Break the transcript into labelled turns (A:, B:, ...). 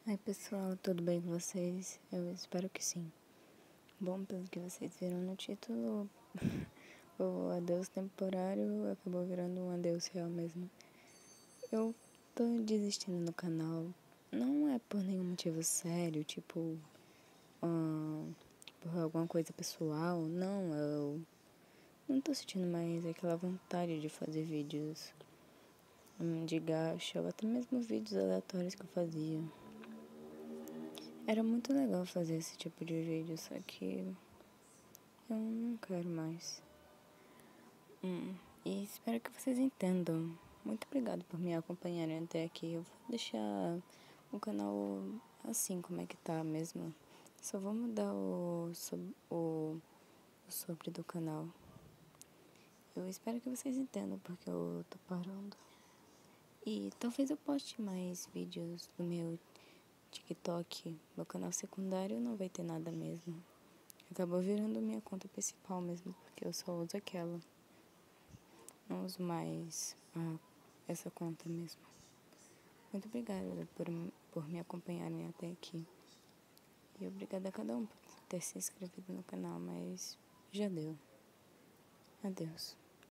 A: Oi pessoal, tudo bem com vocês? Eu espero que sim. Bom, pelo que vocês viram no título, o adeus temporário acabou virando um adeus real mesmo. Eu tô desistindo no canal, não é por nenhum motivo sério, tipo, por alguma coisa pessoal, não, eu não tô sentindo mais aquela vontade de fazer vídeos de gacha, ou até mesmo vídeos aleatórios que eu fazia. Era muito legal fazer esse tipo de vídeo, só que eu não quero mais. E espero que vocês entendam. Muito obrigada por me acompanharem até aqui. Eu vou deixar o canal assim como é que tá mesmo. Só vou mudar o sobre do canal. Eu espero que vocês entendam porque eu tô parando. E talvez eu poste mais vídeos do meu TikTok. Meu canal secundário não vai ter nada mesmo. Acabou virando minha conta principal mesmo, porque eu só uso aquela. Não uso mais essa conta mesmo. Muito obrigada por me acompanharem até aqui. E obrigada a cada um por ter se inscrito no canal, mas já deu. Adeus.